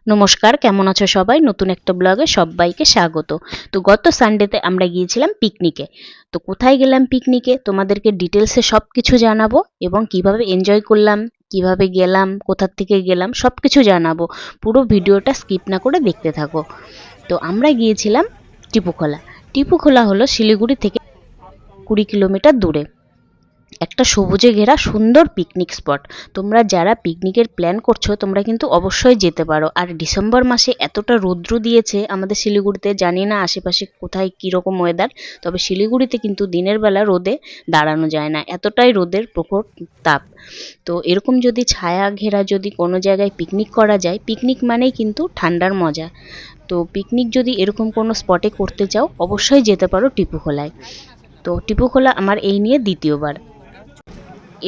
নমস্কার, কেমন আছো সবাই? নতুন একটা ব্লগে সবাইকে স্বাগত। তো গত সানডেতে আমরা গিয়েছিলাম পিকনিকে। তো কোথায় গেলাম পিকনিকে তোমাদেরকে ডিটেলসে সব কিছু জানাবো এবং কিভাবে এনজয় করলাম, কিভাবে গেলাম, কোথা থেকে গেলাম সব কিছু জানাবো। পুরো ভিডিওটা স্কিপ না করে দেখতে থাকো। তো আমরা গিয়েছিলাম টিপুখোলা। টিপুখোলা হলো শিলিগুড়ি থেকে 20 কিলোমিটার দূরে একটা সবুজে ঘেরা সুন্দর পিকনিক স্পট। তোমরা যারা পিকনিকের প্ল্যান করছো তোমরা কিন্তু অবশ্যই যেতে পারো। আর ডিসেম্বর মাসে এতটা রৌদ্র দিয়েছে আমাদের শিলিগুড়িতে, জানি না আশেপাশে কোথায় কীরকম ওয়েদার, তবে শিলিগুড়িতে কিন্তু দিনের বেলা রোদে দাঁড়ানো যায় না, এতটাই রোদের প্রখর তাপ। তো এরকম যদি ছায়া ঘেরা যদি কোনো জায়গায় পিকনিক করা যায়, পিকনিক মানেই কিন্তু ঠান্ডার মজা। তো পিকনিক যদি এরকম কোনো স্পটে করতে চাও অবশ্যই যেতে পারো টিপুখোলায়। তো টিপুখোলা আমার এই নিয়ে দ্বিতীয়বার।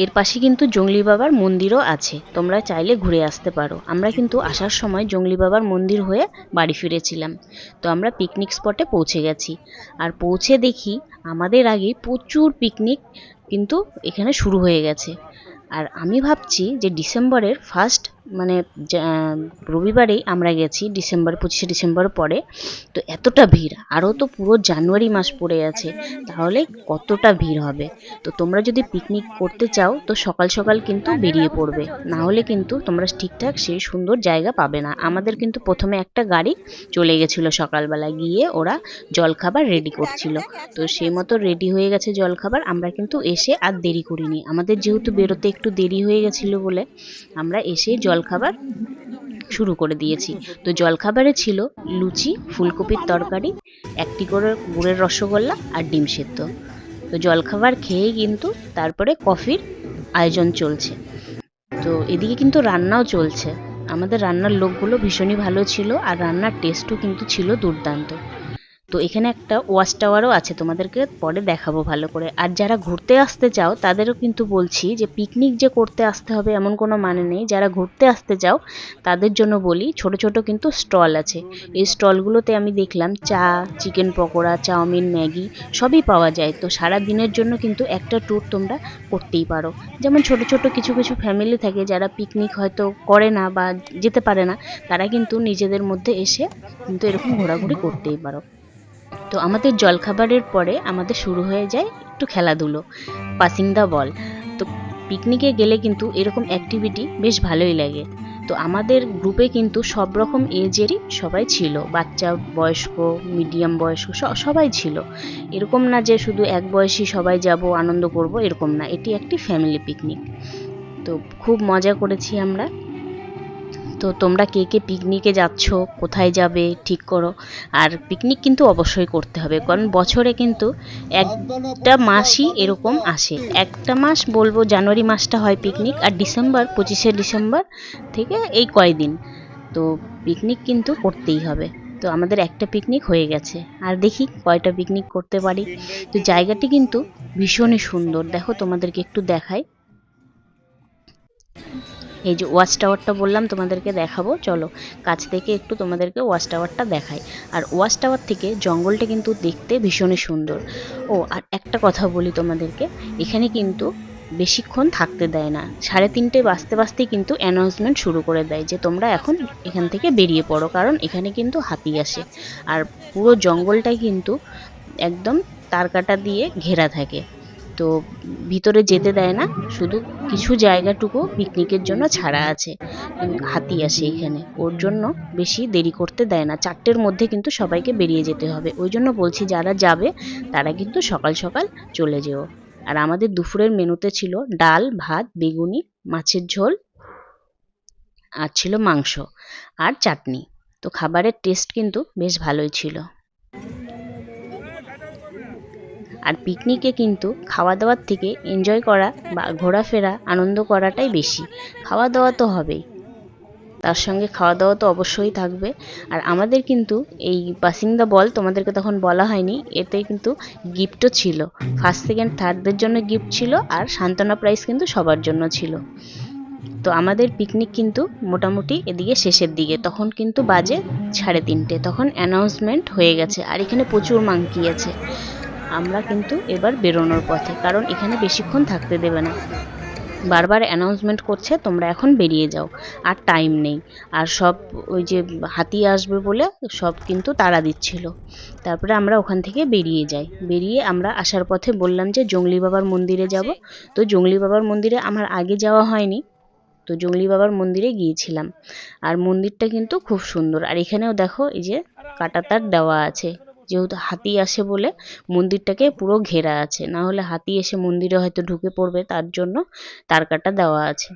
এর পাশে কিন্তু জংলি বাবার মন্দিরও আছে, তোমরা চাইলে ঘুরে আসতে পারো। আমরা কিন্তু আসার সময় জংলি বাবার মন্দির হয়ে বাড়ি ফিরেছিলাম। তো আমরা পিকনিক স্পটে পৌঁছে গেছি। আর পৌঁছে দেখি আমাদের আগে প্রচুর পিকনিক কিন্তু এখানে শুরু হয়ে গেছে। আর আমি ভাবছি যে ডিসেম্বরের ফার্স্ট মানে রবিবারেই আমরা গেছি, ডিসেম্বর 25শে ডিসেম্বর পরে। তো এতটা ভিড়, আরও তো পুরো জানুয়ারি মাস পড়ে আছে, তাহলে কতটা ভিড় হবে। তো তোমরা যদি পিকনিক করতে চাও তো সকাল সকাল কিন্তু বেরিয়ে পড়বে, না হলে কিন্তু তোমরা ঠিকঠাক সেই সুন্দর জায়গা পাবে না। আমাদের কিন্তু প্রথমে একটা গাড়ি চলে গেছিলো সকালবেলা, গিয়ে ওরা জলখাবার রেডি করছিল। তো সেই মতো রেডি হয়ে গেছে জলখাবার, আমরা কিন্তু এসে আর দেরি করিনি। আমাদের যেহেতু বেরোতে একটু দেরি হয়ে গেছিলো বলে আমরা এসে জলখাবার শুরু করে দিয়েছি। তো জলখাবারে ছিল লুচি, ফুলকপির তরকারি, একটি করে গুড়ের রসগোল্লা আর ডিম সেদ্ধ। তো জলখাবার খেয়ে কিন্তু তারপরে কফির আয়োজন চলছে। তো এদিকে কিন্তু রান্নাও চলছে। আমাদের রান্নার লোকগুলো ভীষণই ভালো ছিল আর রান্নার টেস্টও কিন্তু ছিল দুর্দান্ত। তো এখানে একটা ওয়াচ টাওয়ারও আছে, তোমাদেরকে পরে দেখাবো ভালো করে। আর যারা ঘুরতে আসতে চাও তাদেরও কিন্তু বলছি যে পিকনিক যে করতে আসতে হবে এমন কোনো মানে নেই। যারা ঘুরতে আসতে চাও তাদের জন্য বলি, ছোট ছোট কিন্তু স্টল আছে। এই স্টলগুলোতে আমি দেখলাম চা, চিকেন পকোড়া, চাউমিন, ম্যাগি সবই পাওয়া যায়। তো সারা দিনের জন্য কিন্তু একটা ট্যুর তোমরা করতেই পারো। যেমন ছোট ছোট কিছু কিছু ফ্যামিলি থাকে যারা পিকনিক হয়তো করে না বা যেতে পারে না, তারা কিন্তু নিজেদের মধ্যে এসে কিন্তু এরকম ঘোরাঘুরি করতেই পারো। তো আমাদের জলখাবারের পরে আমাদের শুরু হয়ে যায় একটু খেলাধুলো, পাসিং দ্য বল। তো পিকনিকে গেলে কিন্তু এরকম অ্যাক্টিভিটি বেশ ভালোই লাগে। তো আমাদের গ্রুপে কিন্তু সব রকম এজেরই সবাই ছিল, বাচ্চা, বয়স্ক, মিডিয়াম বয়স্ক, সবাই ছিল। এরকম না যে শুধু এক বয়সী সবাই যাব আনন্দ করব, এরকম না, এটি একটি ফ্যামিলি পিকনিক। তো খুব মজা করেছি আমরা। তো তোমরা কে কে পিকনিকে যাচ্ছ, কোথায় যাবে ঠিক করো। আর পিকনিক কিন্তু অবশ্যই করতে হবে, কারণ বছরে কিন্তু একটা মাসই এরকম আসে। একটা মাস বলবো জানুয়ারি মাসটা হয় পিকনিক, আর ডিসেম্বর 25শে ডিসেম্বর থেকে এই কয়দিন। তো পিকনিক কিন্তু করতেই হবে। তো আমাদের একটা পিকনিক হয়ে গেছে, আর দেখি কয়টা পিকনিক করতে পারি। তো জায়গাটি কিন্তু ভীষণই সুন্দর, দেখো তোমাদেরকে একটু দেখাই। এই যে ওয়াচ টাওয়ারটা বললাম তোমাদেরকে দেখাবো, চলো কাছ থেকে একটু তোমাদেরকে ওয়াচ টাওয়ারটা দেখাই। আর ওয়াচ টাওয়ার থেকে জঙ্গলটা কিন্তু দেখতে ভীষণই সুন্দর। ও আর একটা কথা বলি তোমাদেরকে, এখানে কিন্তু বেশিক্ষণ থাকতে দেয় না, 3:30 বাজতে বাজতেই কিন্তু অ্যানাউন্সমেন্ট শুরু করে দেয় যে তোমরা এখন এখান থেকে বেরিয়ে পড়ো, কারণ এখানে কিন্তু হাতি আসে। আর পুরো জঙ্গলটাই কিন্তু একদম তারকাটা দিয়ে ঘেরা থাকে। তো ভিতরে যেতে দেয় না, শুধু কিছু জায়গাটুকু পিকনিকের জন্য ছাড়া আছে। হাতি আসে এখানে, ওর জন্য বেশি দেরি করতে দেয় না, 4টের মধ্যে কিন্তু সবাইকে বেরিয়ে যেতে হবে। ওই জন্য বলছি যারা যাবে তারা কিন্তু সকাল সকাল চলে যেও। আর আমাদের দুপুরের মেনুতে ছিল ডাল, ভাত, বেগুনি, মাছের ঝোল, আর ছিল মাংস আর চাটনি। তো খাবারের টেস্ট কিন্তু বেশ ভালোই ছিল। আর পিকনিকে কিন্তু খাওয়া দাওয়ার থেকে এনজয় করা বা ঘোরাফেরা আনন্দ করাটাই বেশি। খাওয়া দাওয়া তো হবেই, তার সঙ্গে খাওয়া দাওয়া তো অবশ্যই থাকবে। আর আমাদের কিন্তু এই পাসিং দ্য বল তোমাদেরকে তখন বলা হয়নি, এতে কিন্তু গিফটও ছিল। ফার্স্ট সেকেন্ড থার্ডদের জন্য গিফট ছিল, আর সান্ত্বনা প্রাইজ কিন্তু সবার জন্য ছিল। তো আমাদের পিকনিক কিন্তু মোটামুটি এদিকে শেষের দিকে, তখন কিন্তু বাজে 3:30, তখন অ্যানাউন্সমেন্ট হয়ে গেছে। আর এখানে প্রচুর মাংকি আছে। আমরা কিন্তু এবার বেরোনোর পথে, কারণ এখানে বেশিক্ষণ থাকতে দেবে না। বারবার অ্যানাউন্সমেন্ট করছে তোমরা এখন বেরিয়ে যাও, আর টাইম নেই। আর সব ওই যে হাতি আসবে বলে সব কিন্তু তাড়া দিচ্ছিল। তারপরে আমরা ওখান থেকে বেরিয়ে যাই। বেরিয়ে আমরা আসার পথে বললাম যে জংলি বাবার মন্দিরে যাব। তো জংলি বাবার মন্দিরে আমার আগে যাওয়া হয়নি, তো জংলি বাবার মন্দিরে গিয়েছিলাম। আর মন্দিরটা কিন্তু খুব সুন্দর। আর এখানেও দেখো এই যে কাঁটাতার দেওয়া আছে, যেহেতু হাতি আসে বলে মন্দিরটাকে পুরো ঘেরা আছে, না হলে হাতি এসে মন্দিরে হয়তো ঢুকে পড়বে, তার জন্য তার কাটা দেওয়া আছে।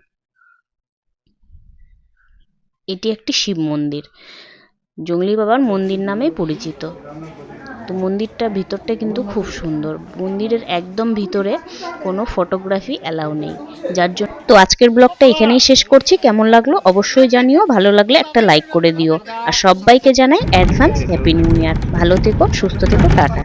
এটি একটি শিব মন্দির, জংলি বাবার মন্দির নামে পরিচিত। তো মন্দিরটা ভিতরটা কিন্তু খুব সুন্দর। মন্দিরের একদম ভিতরে কোনো ফটোগ্রাফি অ্যালাউ নেই, যার জন্য তো আজকের ব্লগটা এখানেই শেষ করছি। কেমন লাগলো অবশ্যই জানিও, ভালো লাগলে একটা লাইক করে দিও। আর সবাইকে জানাই অ্যাডভান্স হ্যাপি নিউ ইয়ার। ভালো থেকো, সুস্থ থেকো, টাটা।